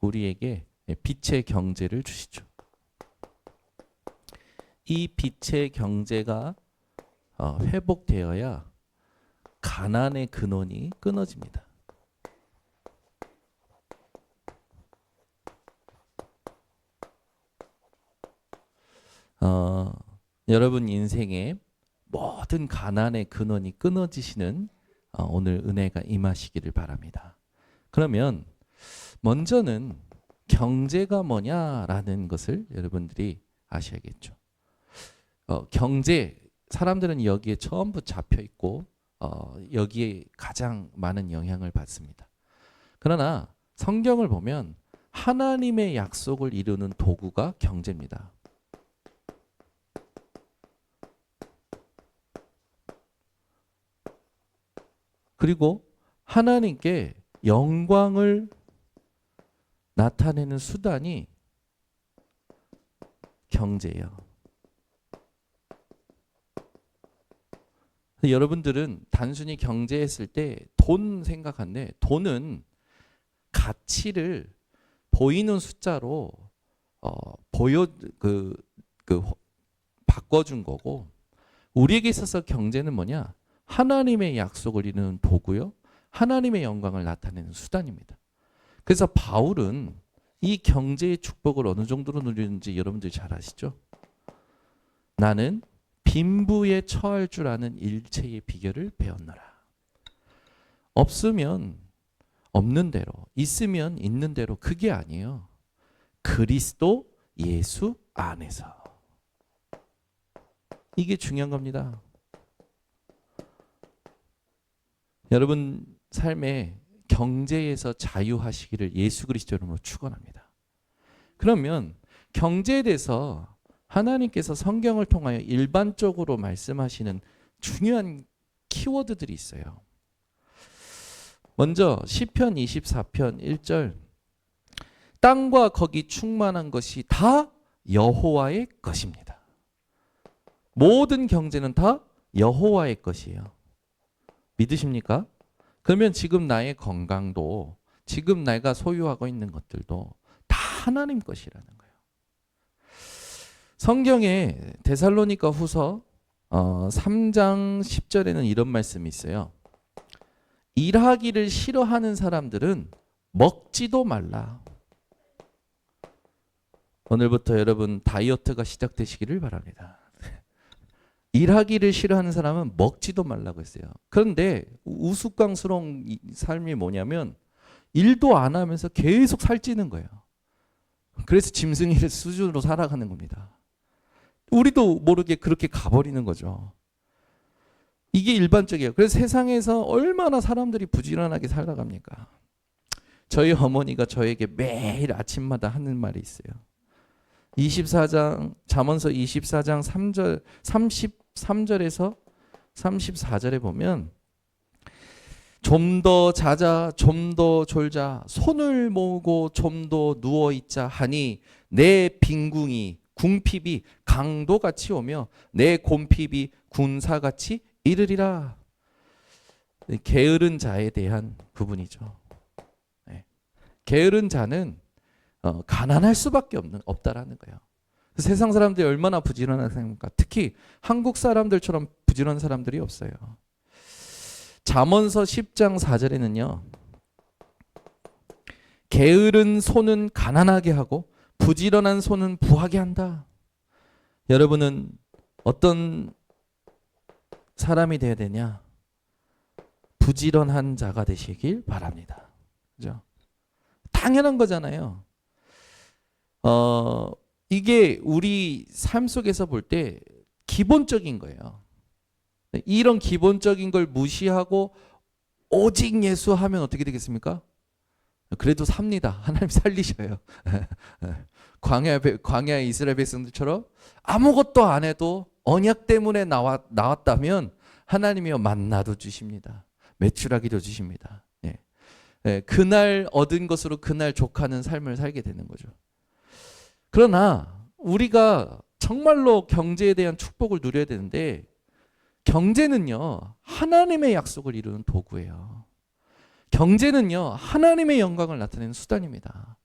우리에게 빛의 경제를 주시죠. 이 빛의 경제가 회복되어야 가난의 근원이 끊어집니다. 여러분 인생의 모든 가난의 근원이 끊어지시는 오늘 은혜가 임하시기를 바랍니다. 그러면 먼저는 경제가 뭐냐라는 것을 여러분들이 아셔야겠죠. 경제, 사람들은 여기에 전부 잡혀 있고 여기에 가장 많은 영향을 받습니다. 그러나 성경을 보면 하나님의 약속을 이루는 도구가 경제입니다. 그리고 하나님께 영광을 나타내는 수단이 경제예요. 여러분들은 단순히 경제했을 때 돈 생각하는데 돈은 가치를 보이는 숫자로 바꿔준 거고, 우리에게 있어서 경제는 뭐냐? 하나님의 약속을 이루는 도구요, 하나님의 영광을 나타내는 수단입니다. 그래서 바울은 이 경제의 축복을 어느 정도로 누리는지 여러분들 잘 아시죠? 나는 빈부에 처할 줄 아는 일체의 비결을 배웠노라. 없으면 없는 대로, 있으면 있는 대로, 그게 아니에요. 그리스도 예수 안에서. 이게 중요한 겁니다. 여러분 삶에 경제에서 자유하시기를 예수 그리스도 이름으로 축원합니다. 그러면 경제에 대해서 하나님께서 성경을 통하여 일반적으로 말씀하시는 중요한 키워드들이 있어요. 먼저 시편 24편 1절, 땅과 거기 충만한 것이 다 여호와의 것입니다. 모든 경제는 다 여호와의 것이에요. 믿으십니까? 그러면 지금 나의 건강도, 지금 내가 소유하고 있는 것들도 다 하나님 것이라는 거예요. 성경에 데살로니가 후서 3장 10절에는 이런 말씀이 있어요. 일하기를 싫어하는 사람들은 먹지도 말라. 오늘부터 여러분 다이어트가 시작되시기를 바랍니다. 일하기를 싫어하는 사람은 먹지도 말라고 했어요. 그런데 우스꽝스러운 삶이 뭐냐면 일도 안 하면서 계속 살찌는 거예요. 그래서 짐승이를 수준으로 살아가는 겁니다. 우리도 모르게 그렇게 가버리는 거죠. 이게 일반적이에요. 그래서 세상에서 얼마나 사람들이 부지런하게 살아갑니까? 저희 어머니가 저에게 매일 아침마다 하는 말이 있어요. 24장 잠언서 24장 3절 33절에서 34절에 보면 좀 더 자자, 좀 더 졸자, 손을 모으고 좀 더 누워 있자 하니 내 빈궁이 궁핍이 강도같이 오며 내 곰핍이 군사같이 이르리라. 게으른 자에 대한 부분이죠. 네. 게으른 자는 가난할 수밖에 없다라는 거예요. 세상 사람들이 얼마나 부지런합니까? 특히 한국 사람들처럼 부지런한 사람들이 없어요. 잠언서 10장 4절에는요. 게으른 손은 가난하게 하고 부지런한 손은 부하게 한다. 여러분은 어떤 사람이 되어야 되냐? 부지런한 자가 되시길 바랍니다. 그죠? 당연한 거잖아요. 이게 우리 삶 속에서 볼 때 기본적인 거예요. 이런 기본적인 걸 무시하고 오직 예수 하면 어떻게 되겠습니까? 그래도 삽니다. 하나님 살리셔요. 광야 이스라엘 백성들처럼 아무것도 안 해도 언약 때문에 나왔다면 하나님이요 만나도 주십니다. 메추라기도 주십니다. 그날 얻은 것으로 그날 족하는 삶을 살게 되는 거죠. 그러나 우리가 정말로 경제에 대한 축복을 누려야 되는데, 경제는요 하나님의 약속을 이루는 도구예요. 경제는요 하나님의 영광을 나타내는 수단입니다.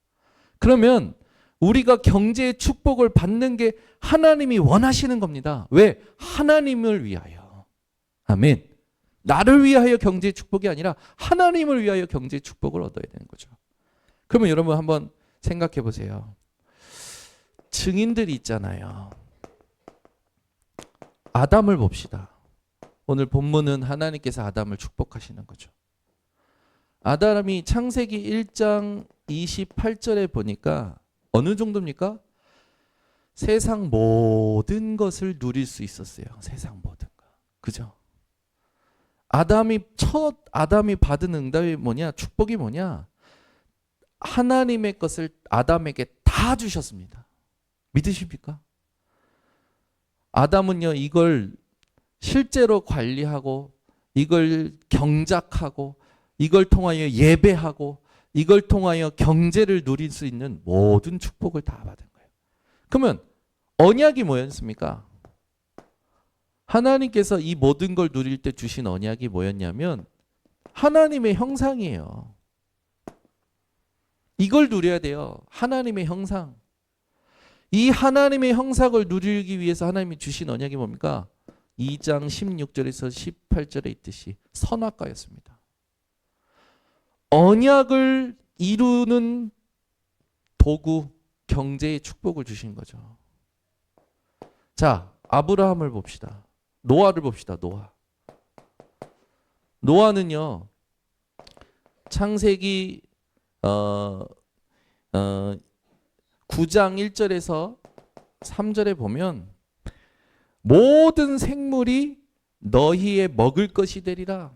그러면 우리가 경제의 축복을 받는 게 하나님이 원하시는 겁니다. 왜? 하나님을 위하여. 아멘. 나를 위하여 경제의 축복이 아니라 하나님을 위하여 경제의 축복을 얻어야 되는 거죠. 그러면 여러분 한번 생각해 보세요. 증인들이 있잖아요. 아담을 봅시다. 오늘 본문은 하나님께서 아담을 축복하시는 거죠. 아담이 창세기 1장 28절에 보니까 어느 정도입니까? 세상 모든 것을 누릴 수 있었어요. 세상 모든 것. 그죠? 아담이 받은 응답이 뭐냐? 축복이 뭐냐? 하나님의 것을 아담에게 다 주셨습니다. 믿으십니까? 아담은요, 이걸 실제로 관리하고, 이걸 경작하고, 이걸 통하여 예배하고, 이걸 통하여 경제를 누릴 수 있는 모든 축복을 다 받은 거예요. 그러면 언약이 뭐였습니까? 하나님께서 이 모든 걸 누릴 때 주신 언약이 뭐였냐면 하나님의 형상이에요. 이걸 누려야 돼요. 하나님의 형상. 이 하나님의 형상을 누리기 위해서 하나님이 주신 언약이 뭡니까? 2장 16절에서 18절에 있듯이 선악과였습니다. 언약을 이루는 도구, 경제의 축복을 주신 거죠. 자, 아브라함을 봅시다. 노아를 봅시다. 노아는요, 창세기 9장 1절에서 3절에 보면 모든 생물이 너희의 먹을 것이 되리라.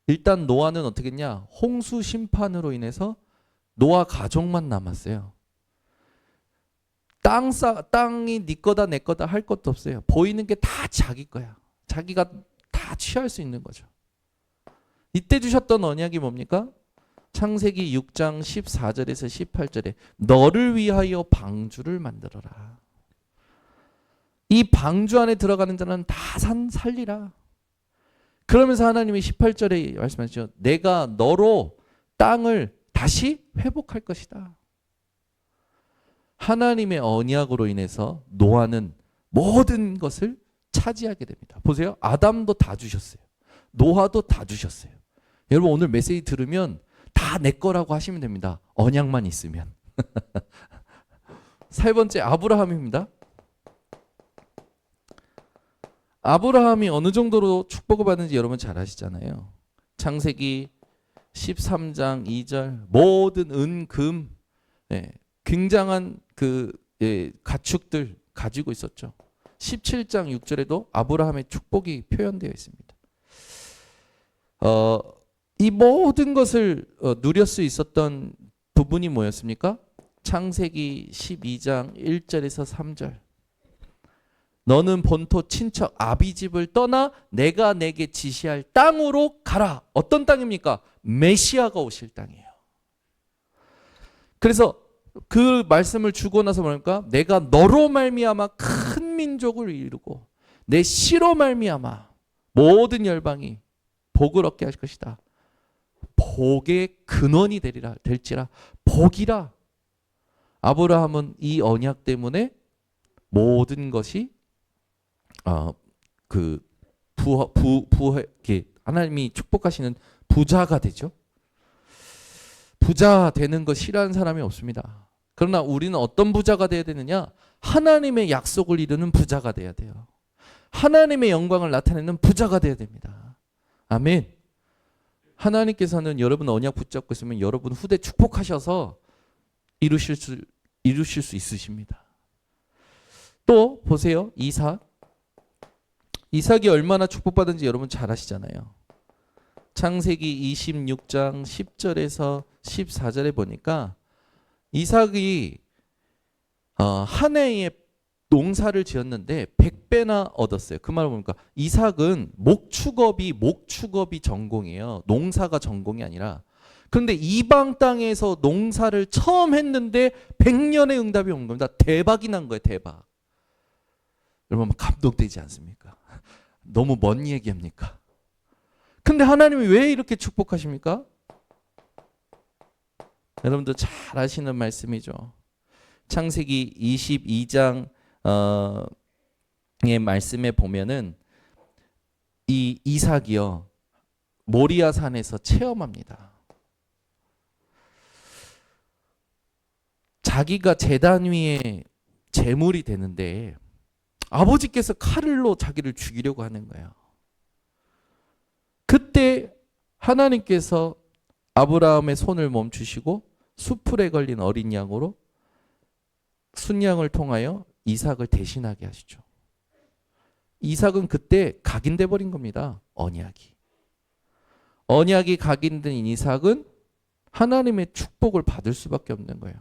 일단 노아는 어떻게 했냐? 홍수 심판으로 인해서 노아 가족만 남았어요. 땅이 네 거다 내 거다 할 것도 없어요. 보이는 게 다 자기 거야. 자기가 다 취할 수 있는 거죠. 이때 주셨던 언약이 뭡니까? 창세기 6장 14절에서 18절에 너를 위하여 방주를 만들어라. 이 방주 안에 들어가는 자는 다 살리라. 그러면서 하나님이 18절에 말씀하시죠. 내가 너로 땅을 다시 회복할 것이다. 하나님의 언약으로 인해서 노아는 모든 것을 차지하게 됩니다. 보세요. 아담도 다 주셨어요. 노아도 다 주셨어요. 여러분 오늘 메시지 들으면 다 내 거라고 하시면 됩니다. 언약만 있으면. 세 번째 아브라함입니다. 아브라함이 어느 정도로 축복을 받는지 여러분 잘 아시잖아요. 창세기 13장 2절 모든 은, 금, 굉장한 가축들 가지고 있었죠. 17장 6절에도 아브라함의 축복이 표현되어 있습니다. 이 모든 것을 누릴 수 있었던 부분이 뭐였습니까? 창세기 12장 1절에서 3절. 너는 본토 친척 아비집을 떠나 내가 내게 지시할 땅으로 가라. 어떤 땅입니까? 메시아가 오실 땅이에요. 그래서 그 말씀을 주고 나서 뭐랄까? 내가 너로 말미암아 큰 민족을 이루고 내 씨로 말미암아 모든 열방이 복을 얻게 할 것이다. 복의 근원이 될지라 복이라. 아브라함은 이 언약 때문에 모든 것이 하나님이 축복하시는 부자가 되죠. 부자 되는 거 싫어하는 사람이 없습니다. 그러나 우리는 어떤 부자가 돼야 되느냐? 하나님의 약속을 이루는 부자가 돼야 돼요. 하나님의 영광을 나타내는 부자가 돼야 됩니다. 아멘. 하나님께서는 여러분 언약 붙잡고 있으면 여러분 후대 축복하셔서 이루실 수 있으십니다. 또 보세요. 이삭이 얼마나 축복받은지 여러분 잘 아시잖아요. 창세기 26장 10절에서 14절에 보니까 이삭이 한 해에 농사를 지었는데 100배나 얻었어요. 그 말은 뭡니까? 이삭은 목축업이 전공이에요. 농사가 전공이 아니라. 그런데 이방 땅에서 농사를 처음 했는데 100년의 응답이 온 겁니다. 대박이 난 거예요. 대박. 여러분 감동되지 않습니까? 너무 먼 얘기합니까? 근데 하나님이 왜 이렇게 축복하십니까? 여러분도 잘 아시는 말씀이죠. 창세기 22장 의 말씀에 보면은 이 이삭이요 모리아 산에서 체험합니다. 자기가 제단 위에 제물이 되는데 아버지께서 칼로 자기를 죽이려고 하는 거예요. 그때 하나님께서 아브라함의 손을 멈추시고 수풀에 걸린 어린 양으로 순양을 통하여 이삭을 대신하게 하시죠. 이삭은 그때 각인돼 버린 겁니다. 언약이 각인된 이삭은 하나님의 축복을 받을 수밖에 없는 거예요.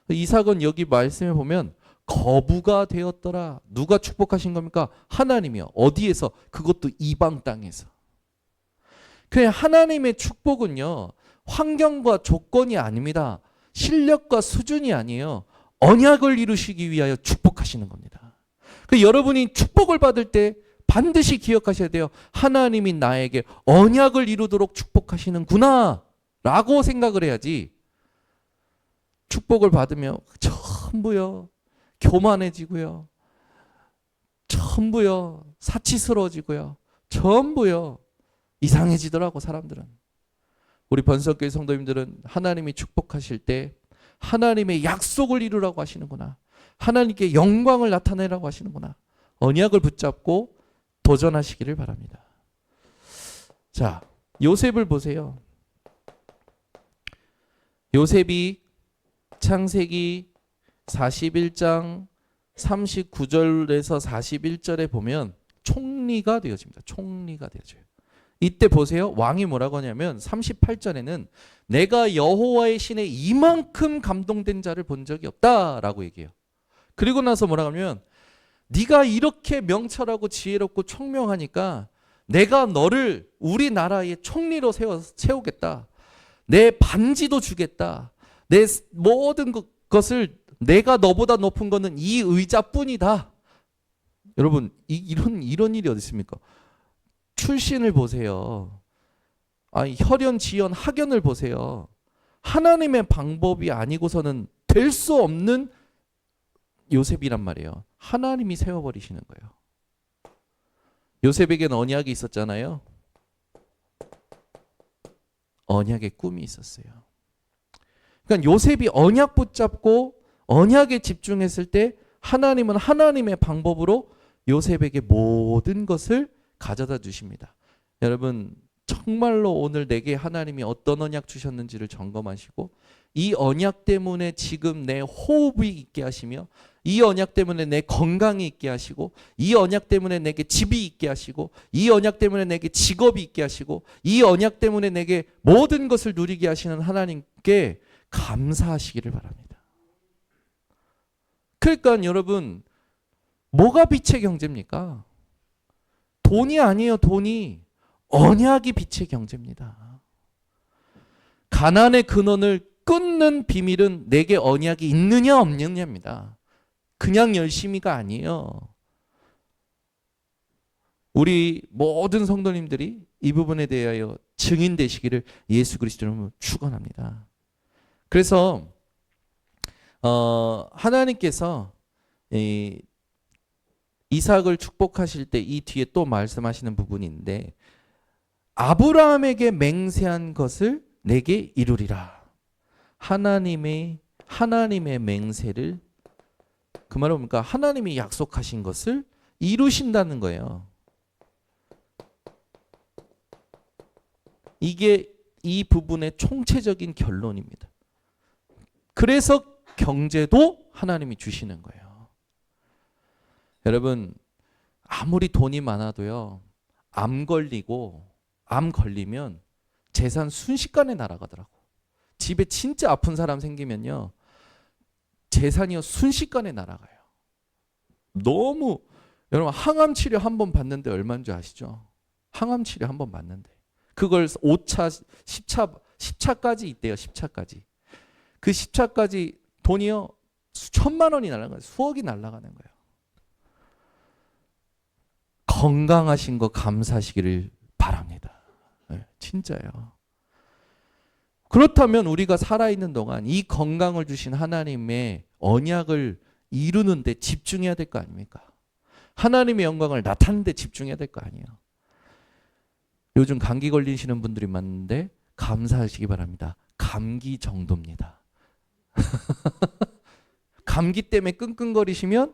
이삭은 여기 말씀에 보면 거부가 되었더라. 누가 축복하신 겁니까? 하나님이요. 어디에서? 그것도 이방 땅에서. 그냥 하나님의 축복은요. 환경과 조건이 아닙니다. 실력과 수준이 아니에요. 언약을 이루시기 위하여 축복하시는 겁니다. 여러분이 축복을 받을 때 반드시 기억하셔야 돼요. 하나님이 나에게 언약을 이루도록 축복하시는구나 라고 생각을 해야지 축복을 받으면 전부요 교만해지고요 전부요 사치스러워지고요 전부요 이상해지더라고 사람들은. 우리 번석교회 성도님들은 하나님이 축복하실 때 하나님의 약속을 이루라고 하시는구나. 하나님께 영광을 나타내라고 하시는구나. 언약을 붙잡고 도전하시기를 바랍니다. 자, 요셉을 보세요. 요셉이 창세기 41장 39절에서 41절에 보면 총리가 되어집니다. 총리가 되어져요. 이때 보세요. 왕이 뭐라고 하냐면 38절에는 내가 여호와의 신에 이만큼 감동된 자를 본 적이 없다라고 얘기해요. 그리고 나서 뭐라고 하면 네가 이렇게 명철하고 지혜롭고 총명하니까 내가 너를 우리나라의 총리로 세우겠다. 내 반지도 주겠다. 내 모든 것을 내가 너보다 높은 거는 이 의자뿐이다. 여러분 이런 일이 어디 있습니까? 출신을 보세요. 혈연, 지연, 학연을 보세요. 하나님의 방법이 아니고서는 될 수 없는 요셉이란 말이에요. 하나님이 세워버리시는 거예요. 요셉에게는 언약이 있었잖아요. 언약의 꿈이 있었어요. 그러니까 요셉이 언약 붙잡고 언약에 집중했을 때 하나님은 하나님의 방법으로 요셉에게 모든 것을 가져다 주십니다. 여러분 정말로 오늘 내게 하나님이 어떤 언약 주셨는지를 점검하시고 이 언약 때문에 지금 내 호흡이 있게 하시며 이 언약 때문에 내 건강이 있게 하시고 이 언약 때문에 내게 집이 있게 하시고 이 언약 때문에 내게 직업이 있게 하시고 이 언약 때문에 내게 모든 것을 누리게 하시는 하나님께 감사하시기를 바랍니다. 그러니까 여러분 뭐가 빛의 경제입니까? 돈이 아니에요. 돈이. 언약이 빛의 경제입니다. 가난의 근원을 끊는 비밀은 내게 언약이 있느냐 없느냐입니다. 그냥 열심히가 아니에요. 우리 모든 성도님들이 이 부분에 대하여 증인 되시기를 예수 그리스도로 축원합니다. 그래서 하나님께서 이삭을 축복하실 때 이 뒤에 또 말씀하시는 부분인데 아브라함에게 맹세한 것을 내게 이루리라. 하나님의 맹세를 그 말은 뭡니까? 하나님이 약속하신 것을 이루신다는 거예요. 이게 이 부분의 총체적인 결론입니다. 그래서 경제도 하나님이 주시는 거예요. 여러분 아무리 돈이 많아도요 암 걸리면 재산 순식간에 날아가더라고. 집에 진짜 아픈 사람 생기면요 재산이요 순식간에 날아가요. 너무 여러분 항암 치료 한 번 받는데 얼마인 줄 아시죠? 항암 치료 한 번 받는데 그걸 5차, 10차까지 있대요. 10차까지. 그 10차까지 돈이요 수천만 원이 날아가요. 수억이 날아가는 거예요. 건강하신 거 감사하시기를 바랍니다. 네, 진짜요. 그렇다면 우리가 살아있는 동안 이 건강을 주신 하나님의 언약을 이루는 데 집중해야 될 거 아닙니까? 하나님의 영광을 나타내는 데 집중해야 될 거 아니에요. 요즘 감기 걸리시는 분들이 많은데 감사하시기 바랍니다. 감기 정도입니다. 감기 때문에 끙끙거리시면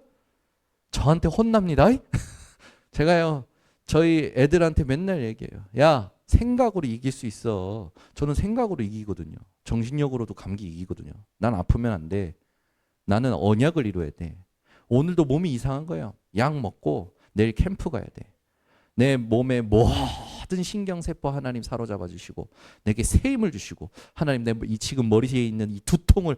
저한테 혼납니다. 제가요, 저희 애들한테 맨날 얘기해요. 야, 생각으로 이길 수 있어. 저는 생각으로 이기거든요. 정신력으로도 감기 이기거든요. 난 아프면 안 돼. 나는 언약을 이루어야 돼. 오늘도 몸이 이상한 거예요. 약 먹고 내일 캠프 가야 돼. 내 몸의 모든 신경세포 하나님 사로잡아 주시고 내게 새 힘을 주시고 하나님 내 이 지금 머리에 있는 이 두통을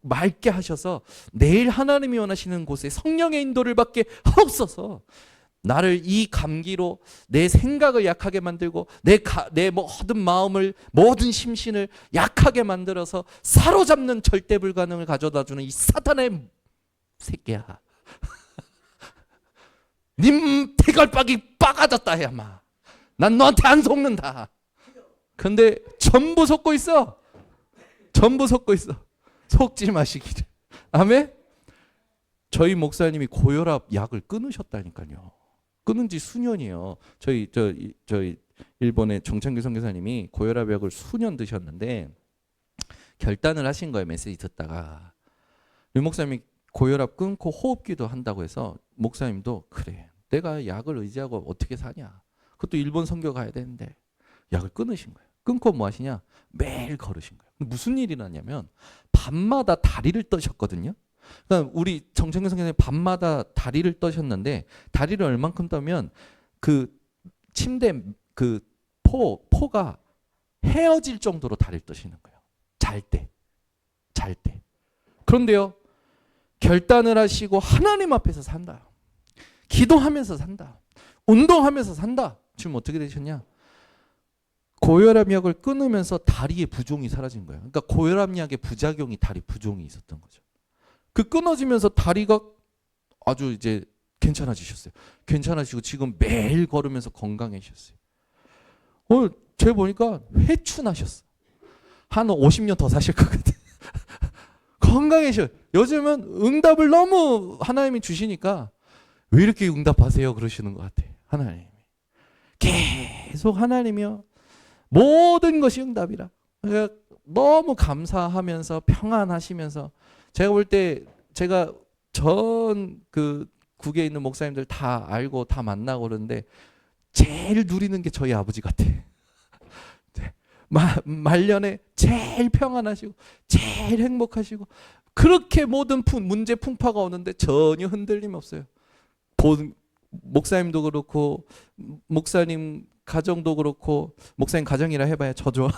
맑게 하셔서 내일 하나님이 원하시는 곳에 성령의 인도를 받게 하옵소서. 나를 이 감기로 내 생각을 약하게 만들고 내 모든 마음을 모든 심신을 약하게 만들어서 사로잡는 절대 불가능을 가져다주는 이 사탄의 새끼야. 님 대갈박이 빠가졌다 해야마. 난 너한테 안 속는다. 근데 전부 속고 있어. 전부 속고 있어. 속지 마시기를. 아멘. 저희 목사님이 고혈압 약을 끊으셨다니까요. 끊은 지 수년이에요. 저희 일본의 정창규 선교사님이 고혈압 약을 수년 드셨는데 결단을 하신 거예요. 메시지 듣다가. 이 목사님이 고혈압 끊고 호흡기도 한다고 해서 목사님도 그래. 내가 약을 의지하고 어떻게 사냐. 그것도 일본 선교 가야 되는데 약을 끊으신 거예요. 끊고 뭐 하시냐. 매일 걸으신 거예요. 무슨 일이 났냐면 밤마다 다리를 떠셨거든요. 그러니까 우리 정창규 선교사님 밤마다 다리를 떠셨는데 다리를 얼만큼 떠면 그 침대 그 포가 헤어질 정도로 다리를 떠시는 거예요. 잘 때. 그런데요. 결단을 하시고 하나님 앞에서 산다. 기도하면서 산다. 운동하면서 산다. 지금 어떻게 되셨냐? 고혈압 약을 끊으면서 다리의 부종이 사라진 거예요. 그러니까 고혈압 약의 부작용이 다리 부종이 있었던 거죠. 그 끊어지면서 다리가 아주 이제 괜찮아지셨어요. 괜찮아지고 지금 매일 걸으면서 건강해지셨어요. 제가 보니까 회춘하셨어. 한 50년 더 사실 것 같아요. 건강해져. 요즘은 응답을 너무 하나님이 주시니까 왜 이렇게 응답하세요? 그러시는 것 같아요. 하나님이. 계속 하나님이요. 모든 것이 응답이라. 그러니까 너무 감사하면서 평안하시면서 제가 볼 때 제가 전 그 국에 있는 목사님들 다 알고 다 만나고 그러는데 제일 누리는 게 저희 아버지 같아. 말년에 제일 평안하시고 제일 행복하시고 그렇게 모든 문제 풍파가 오는데 전혀 흔들림 없어요. 목사님도 그렇고 목사님 가정도 그렇고 목사님 가정이라 해봐야 저죠.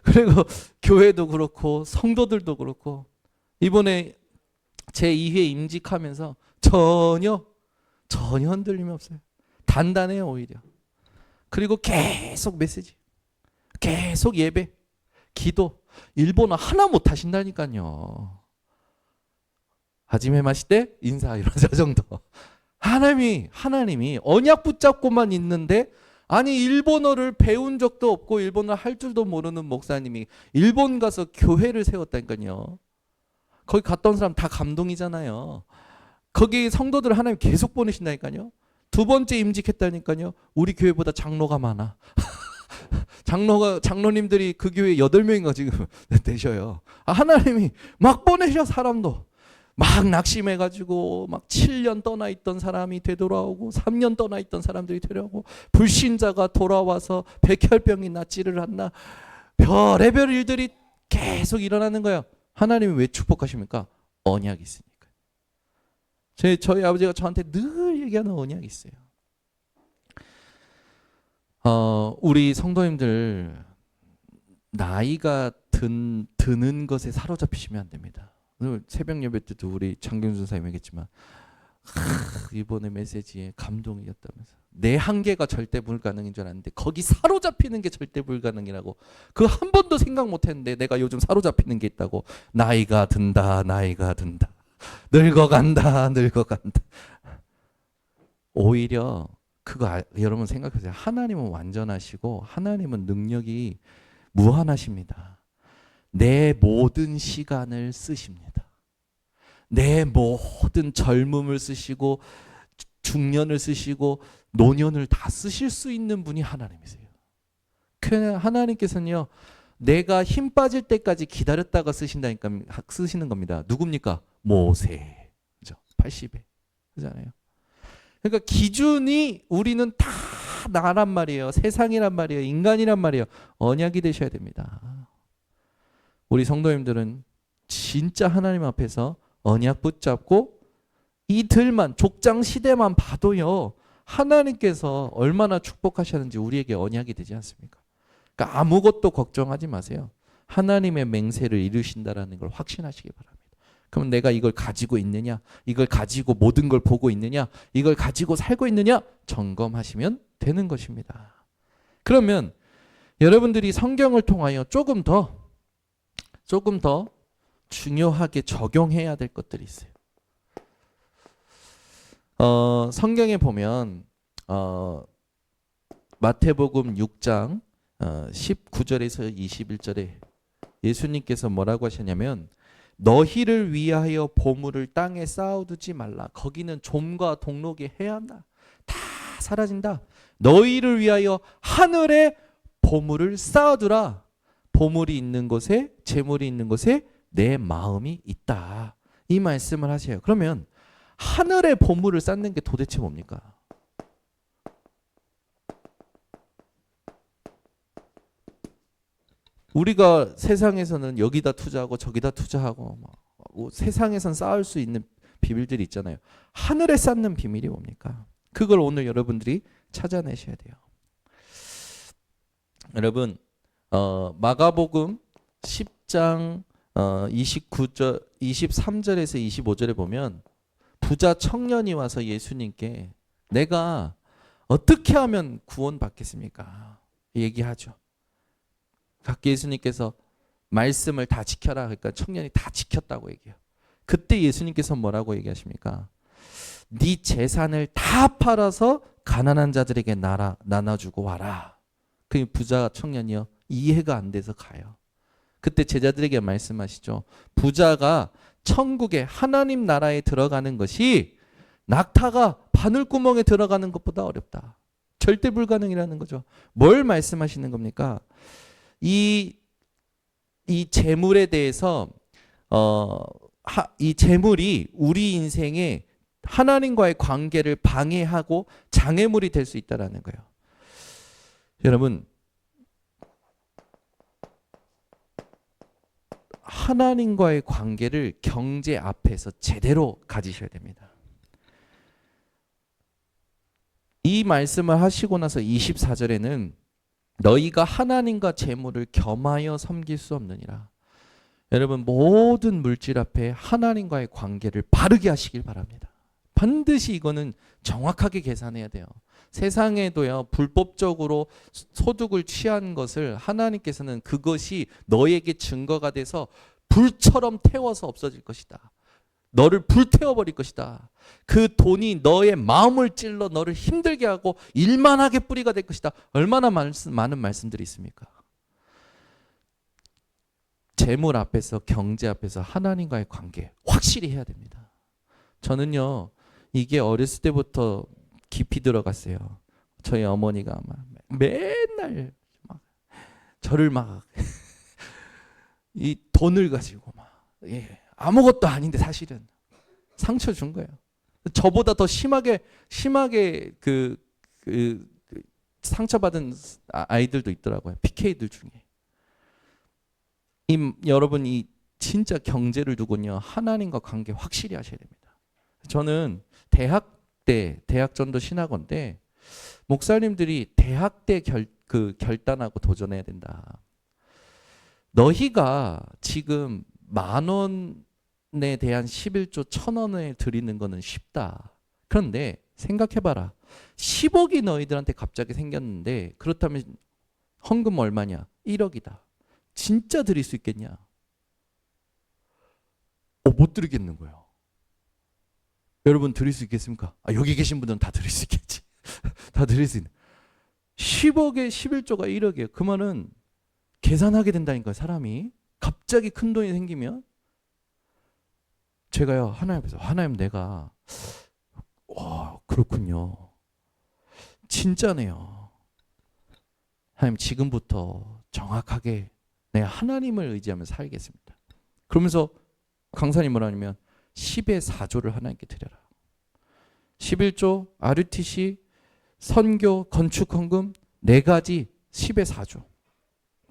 그리고 교회도 그렇고 성도들도 그렇고 이번에 제2회 임직하면서 전혀 흔들림이 없어요. 단단해요 오히려. 그리고 계속 메시지. 계속 예배, 기도, 일본어 하나 못 하신다니까요. 하지메 마시테 인사 이런 정도. 하나님이 언약 붙잡고만 있는데 아니 일본어를 배운 적도 없고 일본어 할 줄도 모르는 목사님이 일본 가서 교회를 세웠다니까요. 거기 갔다 온 사람 다 감동이잖아요. 거기 성도들 하나님 계속 보내신다니까요. 두 번째 임직했다니까요. 우리 교회보다 장로가 많아. 장로님들이 그 교회 8명인가 지금 되셔요. 하나님이 막 보내셔 사람도. 막 낙심해가지고 막 7년 떠나 있던 사람이 되돌아오고 3년 떠나 있던 사람들이 되려고 불신자가 돌아와서 백혈병이 낫지를 않나 별의별 일들이 계속 일어나는 거예요. 하나님이 왜 축복하십니까? 언약이 있으니까. 저희 아버지가 저한테 늘 얘기하는 언약이 있어요. 우리 성도님들 나이가 드는 것에 사로잡히시면 안 됩니다. 오늘 새벽 예배 때도 우리 장경준 사님 얘기했지만 이번에 메시지에 감동이었다면서 내 한계가 절대 불가능인 줄 알았는데 거기 사로잡히는 게 절대 불가능이라고 그 한 번도 생각 못했는데 내가 요즘 사로잡히는 게 있다고. 나이가 든다 늙어간다 오히려 그거 여러분 생각하세요. 하나님은 완전하시고 하나님은 능력이 무한하십니다. 내 모든 시간을 쓰십니다. 내 모든 젊음을 쓰시고 중년을 쓰시고 노년을 다 쓰실 수 있는 분이 하나님이세요. 하나님께서는요, 내가 힘 빠질 때까지 기다렸다가 쓰시는 겁니다. 누굽니까? 모세. 그죠? 80에. 그잖아요. 그러니까 기준이 우리는 다 나란 말이에요. 세상이란 말이에요. 인간이란 말이에요. 언약이 되셔야 됩니다. 우리 성도님들은 진짜 하나님 앞에서 언약 붙잡고 이들만 족장 시대만 봐도요, 하나님께서 얼마나 축복하셨는지 우리에게 언약이 되지 않습니까? 그러니까 아무것도 걱정하지 마세요. 하나님의 맹세를 이루신다라는 걸 확신하시기 바랍니다. 그럼 내가 이걸 가지고 있느냐, 이걸 가지고 모든 걸 보고 있느냐, 이걸 가지고 살고 있느냐 점검하시면 되는 것입니다. 그러면 여러분들이 성경을 통하여 조금 더 중요하게 적용해야 될 것들이 있어요. 성경에 보면 마태복음 6장 19절에서 21절에 예수님께서 뭐라고 하셨냐면, 너희를 위하여 보물을 땅에 쌓아두지 말라. 거기는 좀과 동록이 해한다. 다 사라진다. 너희를 위하여 하늘에 보물을 쌓아두라. 보물이 있는 곳에, 재물이 있는 곳에 내 마음이 있다. 이 말씀을 하세요. 그러면 하늘에 보물을 쌓는 게 도대체 뭡니까? 우리가 세상에서는 여기다 투자하고 저기다 투자하고 뭐 세상에선 쌓을 수 있는 비밀들이 있잖아요. 하늘에 쌓는 비밀이 뭡니까? 그걸 오늘 여러분들이 찾아내셔야 돼요. 여러분, 마가복음 10장 29절, 23절에서 25절에 보면 부자 청년이 와서 예수님께 내가 어떻게 하면 구원받겠습니까? 얘기하죠. 예수님께서 말씀을 다 지켜라. 그러니까 청년이 다 지켰다고 얘기해요. 그때 예수님께서 뭐라고 얘기하십니까? 네 재산을 다 팔아서 가난한 자들에게 나눠주고 와라. 그 부자 청년이요, 이해가 안 돼서 가요. 그때 제자들에게 말씀하시죠. 부자가 천국에 하나님 나라에 들어가는 것이 낙타가 바늘구멍에 들어가는 것보다 어렵다. 절대 불가능이라는 거죠. 뭘 말씀하시는 겁니까? 이 재물에 대해서 이 재물이 우리 인생에 하나님과의 관계를 방해하고 장애물이 될 수 있다라는 거예요. 여러분, 하나님과의 관계를 경제 앞에서 제대로 가지셔야 됩니다. 이 말씀을 하시고 나서 24절에는 너희가 하나님과 재물을 겸하여 섬길 수 없느니라. 여러분, 모든 물질 앞에 하나님과의 관계를 바르게 하시길 바랍니다. 반드시 이거는 정확하게 계산해야 돼요. 세상에도요, 불법적으로 소득을 취한 것을 하나님께서는 그것이 너에게 증거가 돼서 불처럼 태워서 없어질 것이다. 너를 불태워버릴 것이다. 그 돈이 너의 마음을 찔러 너를 힘들게 하고 일만하게 뿌리가 될 것이다. 얼마나 많은 말씀들이 있습니까? 재물 앞에서, 경제 앞에서 하나님과의 관계 확실히 해야 됩니다. 저는요, 이게 어렸을 때부터 깊이 들어갔어요. 저희 어머니가 맨날 저를 이 돈을 가지고 아무것도 아닌데 사실은 상처 준 거예요. 저보다 더 심하게 그 상처받은 아이들도 있더라고요. PK들 중에. 여러분, 이 진짜 경제를 두고는요, 하나님과 관계 확실히 하셔야 됩니다. 저는 대학전도 신학원데 목사님들이 대학 때 결단하고 도전해야 된다. 너희가 지금 10,000원에 대한 11조 1,000원을 드리는 거는 쉽다. 그런데 생각해봐라. 10억이 너희들한테 갑자기 생겼는데 그렇다면 헌금 얼마냐? 1억이다. 진짜 드릴 수 있겠냐? 못 드리겠는 거예요. 여러분, 드릴 수 있겠습니까? 여기 계신 분들은 다 드릴 수 있겠지. 다 드릴 수 있는. 10억에 11조가 1억이에요. 그 말은 계산하게 된다니까요. 사람이 갑자기 큰 돈이 생기면 제가요 하나님 앞에서 하나님 내가 그렇군요. 진짜네요. 하나님 지금부터 정확하게 내 하나님을 의지하며 살겠습니다. 그러면서 강사님 뭐라냐면 10의 4조를 하나님께 드려라. 11조 RUTC 선교 건축 헌금 4가지 10의 4조.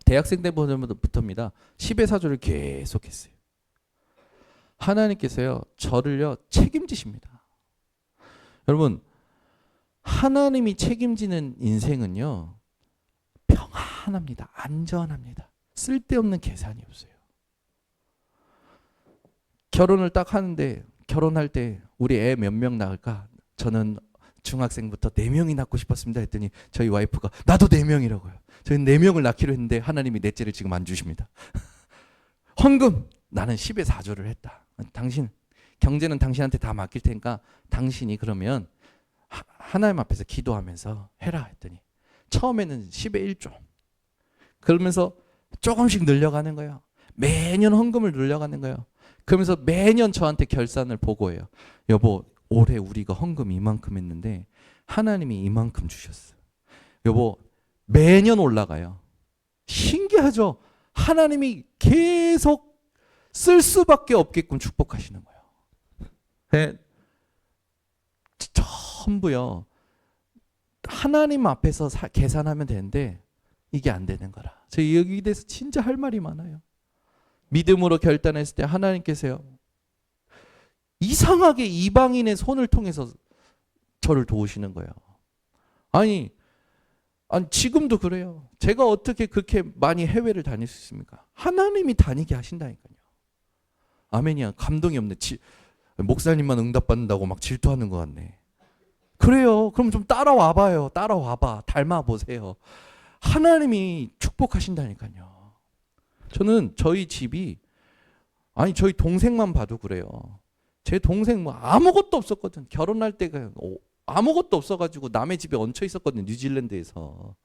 대학생 때부터입니다. 10의 4조를 계속했어요. 하나님께서요 저를요 책임지십니다. 여러분 하나님이 책임지는 인생은요 평안합니다. 안전합니다. 쓸데없는 계산이 없어요. 결혼을 딱 하는데 결혼할 때 우리 애 몇 명 낳을까? 저는 중학생부터 4명이 낳고 싶었습니다 했더니 저희 와이프가 나도 4명이라고요. 저희는 4명을 낳기로 했는데 하나님이 넷째를 지금 안 주십니다. 헌금 나는 10의 4조를 했다. 당신 경제는 당신한테 다 맡길 테니까 당신이 그러면 하나님 앞에서 기도하면서 해라 했더니 처음에는 10의 1조 그러면서 조금씩 늘려가는 거예요. 매년 헌금을 늘려가는 거예요. 그러면서 매년 저한테 결산을 보고해요. 여보 올해 우리가 헌금 이만큼 했는데 하나님이 이만큼 주셨어. 여보 매년 올라가요. 신기하죠? 하나님이 계속 쓸 수밖에 없게끔 축복하시는 거예요. 네. 전부요. 하나님 앞에서 계산하면 되는데 이게 안 되는 거라. 저희 여기에 대해서 진짜 할 말이 많아요. 믿음으로 결단했을 때 하나님께서요. 이상하게 이방인의 손을 통해서 저를 도우시는 거예요. 아니 지금도 그래요. 제가 어떻게 그렇게 많이 해외를 다닐 수 있습니까? 하나님이 다니게 하신다니까요. 아멘이야. 감동이 없네. 목사님만 응답받는다고 막 질투하는 것 같네. 그래요. 그럼 좀 따라와 봐요. 따라와봐. 닮아 보세요. 하나님이 축복하신다니까요. 저는 저희 집이 저희 동생만 봐도 그래요. 제 동생 뭐 아무것도 없었거든. 결혼할 때가 아무것도 없어가지고 남의 집에 얹혀 있었거든요. 뉴질랜드에서.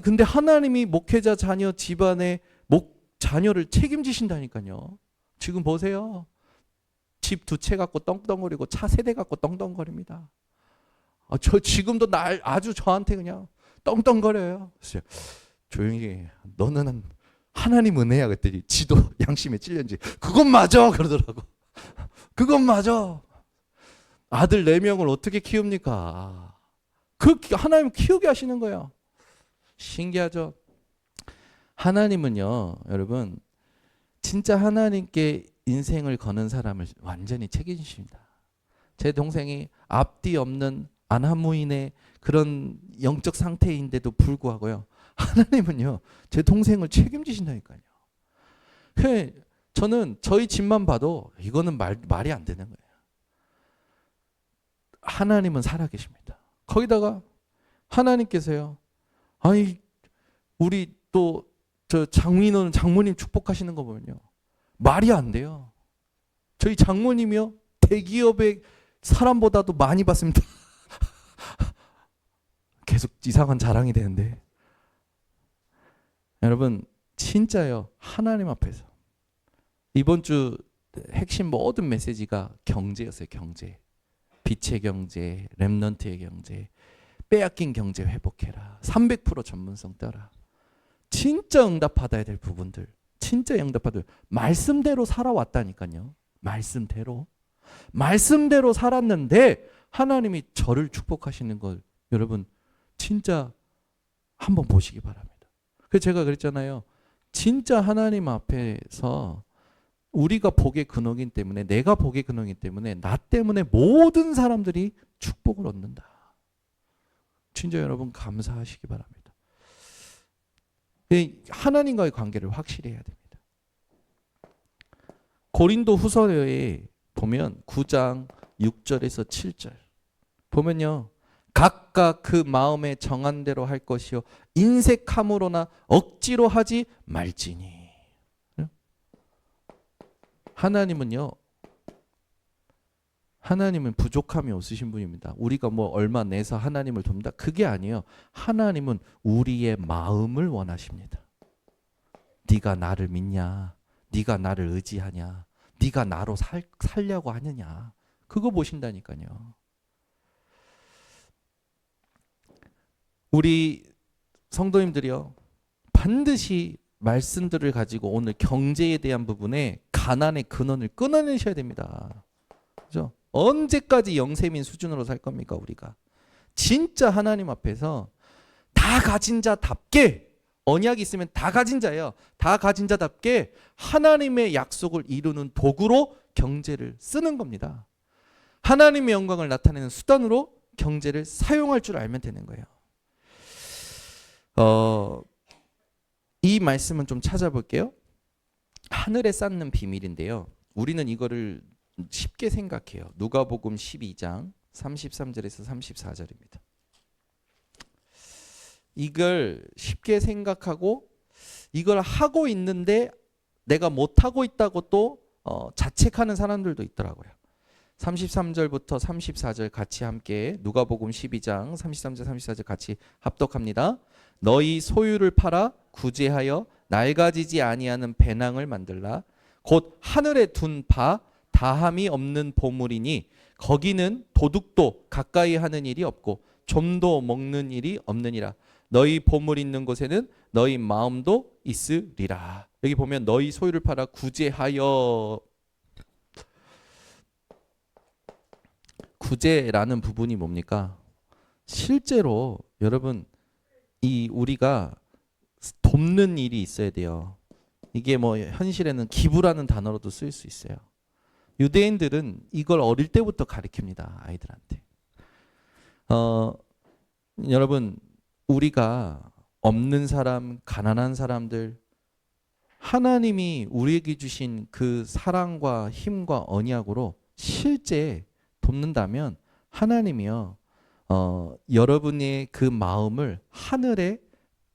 근데 하나님이 목회자 자녀 집안의 자녀를 책임지신다니까요. 지금 보세요. 집 2채 갖고 떵떵거리고 차 3대 갖고 떵떵거립니다. 저 지금도 아주 저한테 그냥 떵떵거려요. 조용히 해. 너는 하나님 은혜야 그랬더니 지도 양심에 찔렸는지 그건 맞아 그러더라고. 그건 맞아. 아들 4명을 어떻게 키웁니까? 하나님 키우게 하시는 거예요. 신기하죠? 하나님은요 여러분 진짜 하나님께 인생을 거는 사람을 완전히 책임지십니다. 제 동생이 앞뒤 없는 안하무인의 그런 영적 상태인데도 불구하고요. 하나님은요. 제 동생을 책임지신다니까요. 저는 저희 집만 봐도 이거는 말이 안 되는 거예요. 하나님은 살아계십니다. 거기다가 하나님께서요. 우리 또 저 장모님 축복하시는 거 보면요. 말이 안 돼요. 저희 장모님이요. 대기업의 사람보다도 많이 받습니다. 계속 이상한 자랑이 되는데. 여러분 진짜요. 하나님 앞에서. 이번 주 핵심 모든 메시지가 경제였어요. 경제. 빛의 경제, 렘넌트의 경제, 빼앗긴 경제 회복해라. 300% 전문성 떠라. 진짜 응답받아야 될 부분들. 진짜 응답받아야 말씀대로 살아왔다니까요. 말씀대로 살았는데 하나님이 저를 축복하시는 걸 여러분 진짜 한번 보시기 바랍니다. 그래서 제가 그랬잖아요. 진짜 하나님 앞에서 우리가 복의 근원이기 때문에 내가 복의 근원이기 때문에 나 때문에 모든 사람들이 축복을 얻는다. 진짜 여러분 감사하시기 바랍니다. 하나님과의 관계를 확실히 해야 됩니다. 고린도 후서에 보면 9장 6절에서 7절 보면요. 각각 그 마음에 정한 대로 할 것이요 인색함으로나 억지로 하지 말지니. 하나님은 부족함이 없으신 분입니다. 우리가 뭐 얼마 내서 하나님을 돕는다. 그게 아니에요. 하나님은 우리의 마음을 원하십니다. 네가 나를 믿냐? 네가 나를 의지하냐? 네가 나로 살려고 하느냐? 그거 보신다니까요. 우리 성도님들이요, 반드시 말씀들을 가지고 오늘 경제에 대한 부분에 가난의 근원을 끊어내셔야 됩니다. 그죠? 언제까지 영세민 수준으로 살 겁니까, 우리가? 진짜 하나님 앞에서 다 가진 자답게, 언약이 있으면 다 가진 자예요. 다 가진 자답게 하나님의 약속을 이루는 도구로 경제를 쓰는 겁니다. 하나님의 영광을 나타내는 수단으로 경제를 사용할 줄 알면 되는 거예요. 이 말씀은 좀 찾아볼게요. 하늘에 쌓는 비밀인데요. 우리는 이거를 쉽게 생각해요. 누가복음 12장 33절에서 34절입니다. 이걸 쉽게 생각하고 이걸 하고 있는데 내가 못하고 있다고 또 자책하는 사람들도 있더라고요. 33절부터 34절 같이 함께, 누가복음 12장 33절 34절 같이 합독합니다. 너희 소유를 팔아 구제하여 낡아지지 아니하는 배낭을 만들라. 곧 하늘에 둔 바 다함이 없는 보물이니 거기는 도둑도 가까이 하는 일이 없고 좀도 먹는 일이 없느니라. 너희 보물 있는 곳에는 너희 마음도 있으리라. 여기 보면 너희 소유를 팔아 구제하여, 구제라는 부분이 뭡니까? 실제로 여러분, 이 우리가 돕는 일이 있어야 돼요. 이게 뭐 현실에는 기부라는 단어로도 쓰일 수 있어요. 유대인들은 이걸 어릴 때부터 가르칩니다, 아이들한테. 여러분, 우리가 없는 사람, 가난한 사람들, 하나님이 우리에게 주신 그 사랑과 힘과 언약으로 실제 돕는다면 하나님이요, 여러분의 그 마음을 하늘에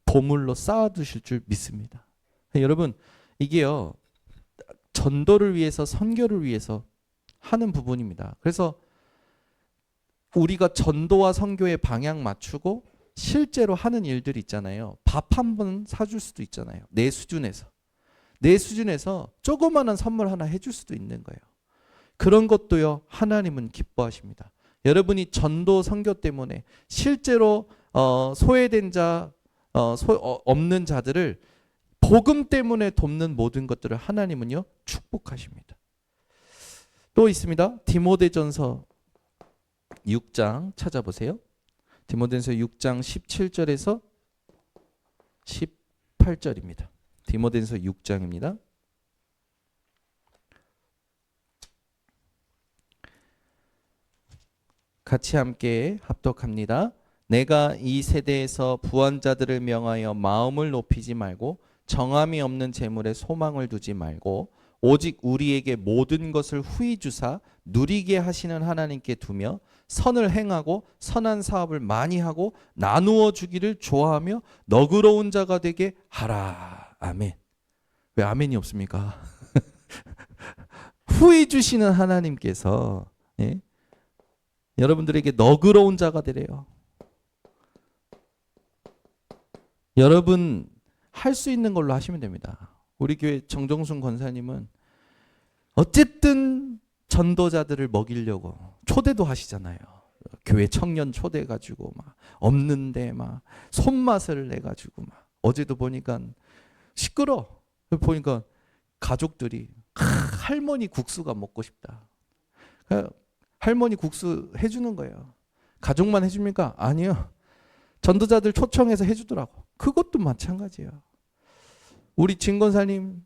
보물로 쌓아두실 줄 믿습니다. 여러분, 이게요, 전도를 위해서, 선교를 위해서 하는 부분입니다. 그래서 우리가 전도와 선교의 방향 맞추고 실제로 하는 일들이 있잖아요. 밥 한 번 사줄 수도 있잖아요. 내 수준에서 조그마한 선물 하나 해줄 수도 있는 거예요. 그런 것도요, 하나님은 기뻐하십니다. 여러분이 전도 선교 때문에 실제로 소외된 자, 없는 자들을 복음 때문에 돕는 모든 것들을 하나님은요, 축복하십니다. 또 있습니다. 디모데전서 6장 찾아보세요. 디모데전서 6장 17절에서 18절입니다. 디모데전서 6장입니다. 같이 함께 합독합니다. 내가 이 세대에서 부한자들을 명하여 마음을 높이지 말고 정함이 없는 재물에 소망을 두지 말고 오직 우리에게 모든 것을 후히 주사 누리게 하시는 하나님께 두며 선을 행하고 선한 사업을 많이 하고 나누어 주기를 좋아하며 너그러운 자가 되게 하라. 아멘. 왜 아멘이 없습니까? 후히 주시는 하나님께서, 예? 여러분들에게 너그러운 자가 되래요. 여러분 할 수 있는 걸로 하시면 됩니다. 우리 교회 정정순 권사님은 어쨌든 전도자들을 먹이려고 초대도 하시잖아요. 교회 청년 초대해가지고 막 없는데 막 손맛을 내가지고 막, 어제도 보니까 시끄러. 보니까 가족들이 할머니 국수가 먹고 싶다. 할머니 국수 해주는 거예요. 가족만 해줍니까? 아니요. 전도자들 초청해서 해주더라고. 그것도 마찬가지예요. 우리 진권사님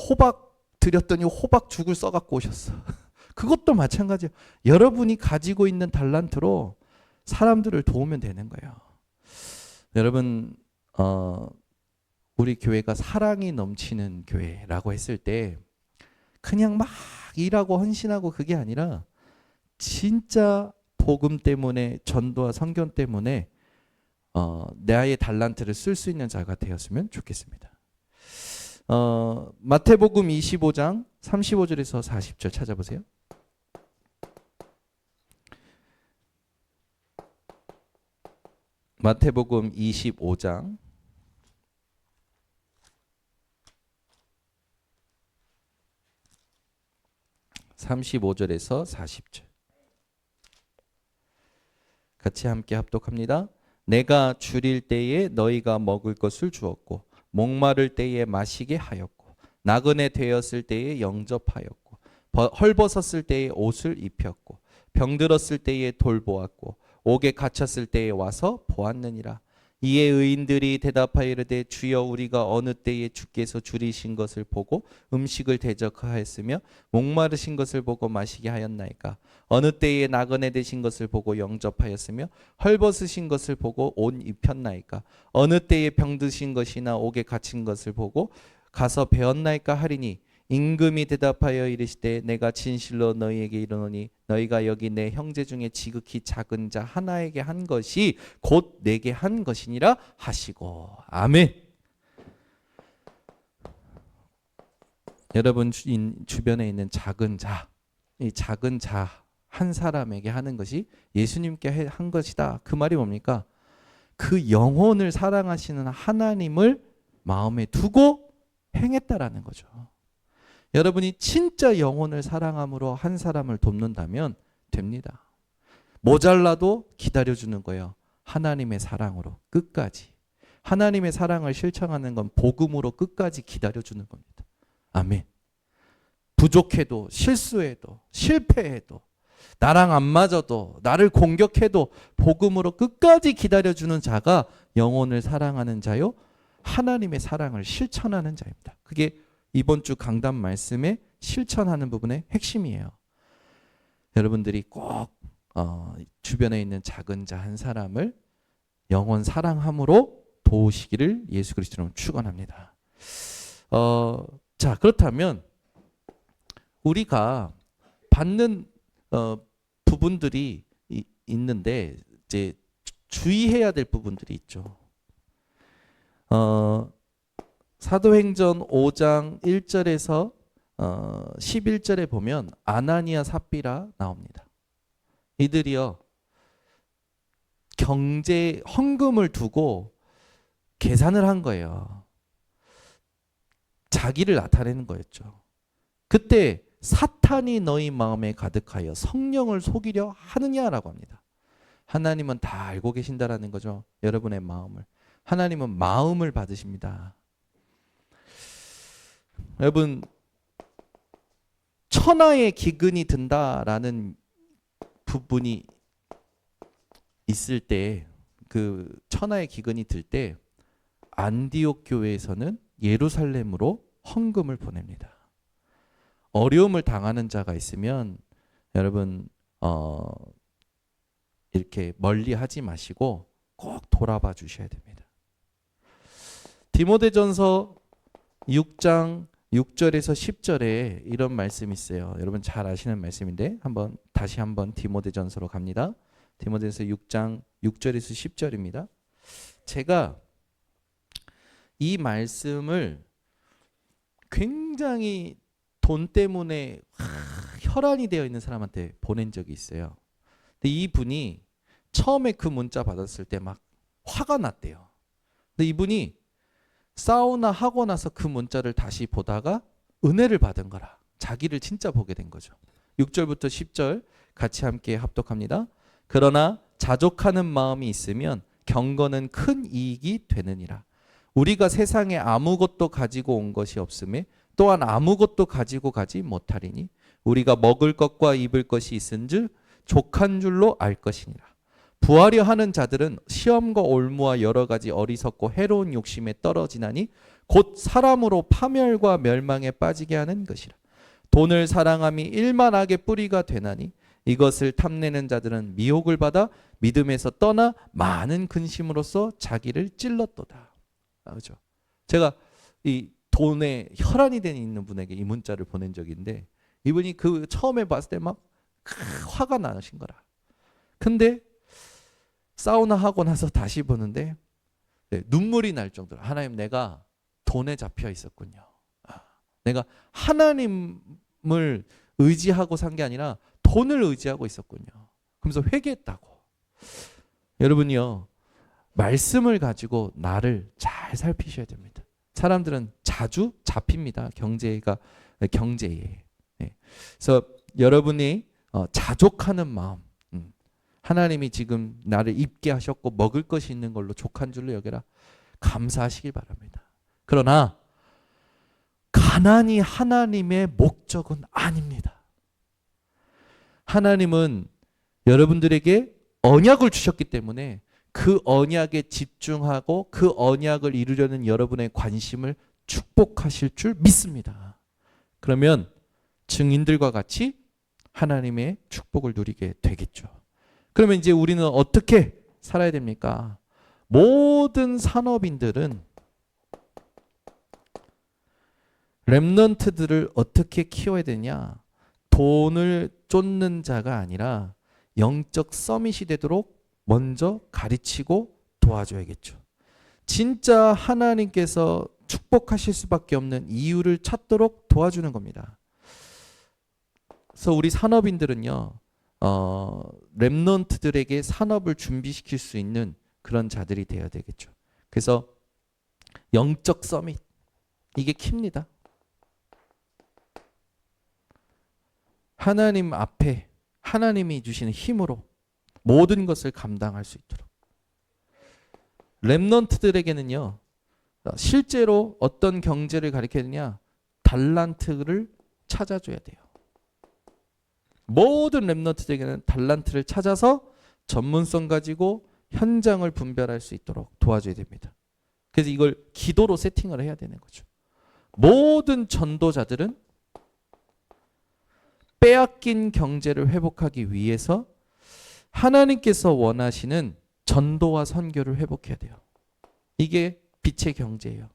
호박 드렸더니 호박 죽을 써갖고 오셨어. 그것도 마찬가지예요. 여러분이 가지고 있는 달란트로 사람들을 도우면 되는 거예요. 여러분, 우리 교회가 사랑이 넘치는 교회라고 했을 때 그냥 막 일하고 헌신하고 그게 아니라 진짜 복음 때문에, 전도와 선교 때문에 나의 달란트를 쓸 수 있는 자가 되었으면 좋겠습니다. 마태복음 25장 35절에서 40절 찾아보세요. 마태복음 25장 35절에서 40절. 같이 함께 합독합니다. 내가 줄일 때에 너희가 먹을 것을 주었고 목마를 때에 마시게 하였고 나그네 되었을 때에 영접하였고 헐벗었을 때에 옷을 입혔고 병들었을 때에 돌보았고 옥에 갇혔을 때에 와서 보았느니라. 이에 의인들이 대답하여 이르되 주여 우리가 어느 때에 주께서 줄이신 것을 보고 음식을 대접하였으며 목마르신 것을 보고 마시게 하였나이까. 어느 때에 나그네 되신 것을 보고 영접하였으며 헐벗으신 것을 보고 옷 입혔나이까. 어느 때에 병드신 것이나 옥에 갇힌 것을 보고 가서 배웠나이까 하리니 임금이 대답하여 이르시되 내가 진실로 너희에게 이르노니 너희가 여기 내 형제 중에 지극히 작은 자 하나에게 한 것이 곧 내게 한 것이니라 하시고. 아멘. 여러분 주변에 있는 작은 자, 이 작은 자 한 사람에게 하는 것이 예수님께 한 것이다. 그 말이 뭡니까? 그 영혼을 사랑하시는 하나님을 마음에 두고 행했다라는 거죠. 여러분이 진짜 영혼을 사랑함으로 한 사람을 돕는다면 됩니다. 모자라도 기다려주는 거예요. 하나님의 사랑으로 끝까지. 하나님의 사랑을 실천하는 건 복음으로 끝까지 기다려주는 겁니다. 아멘. 부족해도 실수해도 실패해도 나랑 안 맞아도 나를 공격해도 복음으로 끝까지 기다려주는 자가 영혼을 사랑하는 자요, 하나님의 사랑을 실천하는 자입니다. 그게 이번 주 강단 말씀에 실천하는 부분의 핵심이에요. 여러분들이 꼭 주변에 있는 작은 자 한 사람을 영혼 사랑함으로 도우시기를 예수 그리스도로 축원합니다. 자, 그렇다면 우리가 받는 부분들이 있는데 이제 주의해야 될 부분들이 있죠. 사도행전 5장 1절에서 11절에 보면 아나니아 삽비라 나옵니다. 이들이요 경제 헌금을 두고 계산을 한 거예요. 자기를 나타내는 거였죠. 그때 사탄이 너희 마음에 가득하여 성령을 속이려 하느냐라고 합니다. 하나님은 다 알고 계신다라는 거죠. 여러분의 마음을. 하나님은 마음을 받으십니다. 여러분, 천하의 기근이 든다라는 부분이 있을 때, 그 천하의 기근이 들 때 안디옥 교회에서는 예루살렘으로 헌금을 보냅니다. 어려움을 당하는 자가 있으면 여러분 이렇게 멀리 하지 마시고 꼭 돌아봐 주셔야 됩니다. 디모데전서 6장 6절에서 10절에 이런 말씀이 있어요. 여러분 잘 아시는 말씀인데 다시 한번 디모데전서로 갑니다. 디모데전서 6장 6절에서 10절입니다. 제가 이 말씀을 굉장히 돈 때문에 혈안이 되어 있는 사람한테 보낸 적이 있어요. 근데 이 분이 처음에 그 문자 받았을 때 막 화가 났대요. 근데 이분이 사우나 하고 나서 그 문자를 다시 보다가 은혜를 받은 거라. 자기를 진짜 보게 된 거죠. 6절부터 10절 같이 함께 합독합니다. 그러나 자족하는 마음이 있으면 경건은 큰 이익이 되느니라. 우리가 세상에 아무것도 가지고 온 것이 없음에 또한 아무것도 가지고 가지 못하리니 우리가 먹을 것과 입을 것이 있은즉 족한 줄로 알 것이니라. 부하려 하는 자들은 시험과 올무와 여러 가지 어리석고 해로운 욕심에 떨어지나니 곧 사람으로 파멸과 멸망에 빠지게 하는 것이라. 돈을 사랑함이 일만하게 뿌리가 되나니 이것을 탐내는 자들은 미혹을 받아 믿음에서 떠나 많은 근심으로써 자기를 찔렀도다. 그렇죠? 제가 이 돈에 혈안이 된 있는 분에게 이 문자를 보낸 적이 있는데 이분이 그 처음에 봤을 때 막 화가 나신 거라. 근데 사우나 하고 나서 다시 보는데 눈물이 날 정도로 하나님 내가 돈에 잡혀 있었군요. 내가 하나님을 의지하고 산 게 아니라 돈을 의지하고 있었군요. 그러면서 회개했다고. 여러분이요. 말씀을 가지고 나를 잘 살피셔야 됩니다. 사람들은 자주 잡힙니다. 경제에. 그래서 여러분이 자족하는 마음, 하나님이 지금 나를 입게 하셨고 먹을 것이 있는 걸로 족한 줄로 여겨라. 감사하시길 바랍니다. 그러나 가난이 하나님의 목적은 아닙니다. 하나님은 여러분들에게 언약을 주셨기 때문에 그 언약에 집중하고 그 언약을 이루려는 여러분의 관심을 축복하실 줄 믿습니다. 그러면 증인들과 같이 하나님의 축복을 누리게 되겠죠. 그러면 이제 우리는 어떻게 살아야 됩니까? 모든 산업인들은 렘넌트들을 어떻게 키워야 되냐? 돈을 쫓는 자가 아니라 영적 서밋이 되도록 먼저 가르치고 도와줘야겠죠. 진짜 하나님께서 축복하실 수밖에 없는 이유를 찾도록 도와주는 겁니다. 그래서 우리 산업인들은요, 렘넌트들에게 산업을 준비시킬 수 있는 그런 자들이 되어야 되겠죠. 그래서 영적 서밋, 이게 킵니다. 하나님 앞에 하나님이 주시는 힘으로 모든 것을 감당할 수 있도록. 렘넌트들에게는요, 실제로 어떤 경제를 가르쳐야 달란트를 찾아줘야 돼요. 모든 렘넌트들에게는 달란트를 찾아서 전문성 가지고 현장을 분별할 수 있도록 도와줘야 됩니다. 그래서 이걸 기도로 세팅을 해야 되는 거죠. 모든 전도자들은 빼앗긴 경제를 회복하기 위해서 하나님께서 원하시는 전도와 선교를 회복해야 돼요. 이게 빛의 경제예요.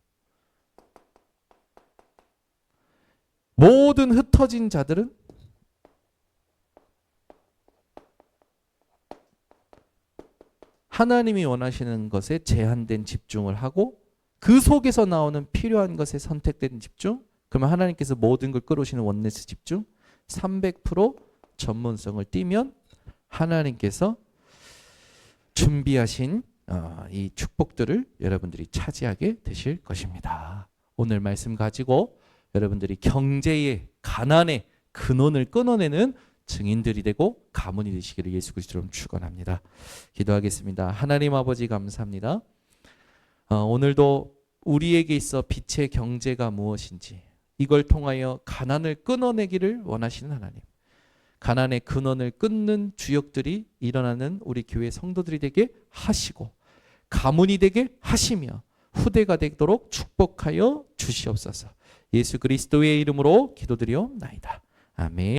모든 흩어진 자들은 하나님이 원하시는 것에 제한된 집중을 하고 그 속에서 나오는 필요한 것에 선택된 집중, 그러면 하나님께서 모든 걸 끌어오시는 원네스 집중, 300% 전문성을 띠면 하나님께서 준비하신 이 축복들을 여러분들이 차지하게 되실 것입니다. 오늘 말씀 가지고 여러분들이 경제의 가난의 근원을 끊어내는 증인들이 되고 가문이 되시기를 예수 그리스도로 축원합니다. 기도하겠습니다. 하나님 아버지 감사합니다. 오늘도 우리에게 있어 빛의 경제가 무엇인지 이걸 통하여 가난을 끊어내기를 원하시는 하나님, 가난의 근원을 끊는 주역들이 일어나는 우리 교회 성도들이 되게 하시고 가문이 되게 하시며 후대가 되도록 축복하여 주시옵소서. 예수 그리스도의 이름으로 기도드리옵나이다. 아멘.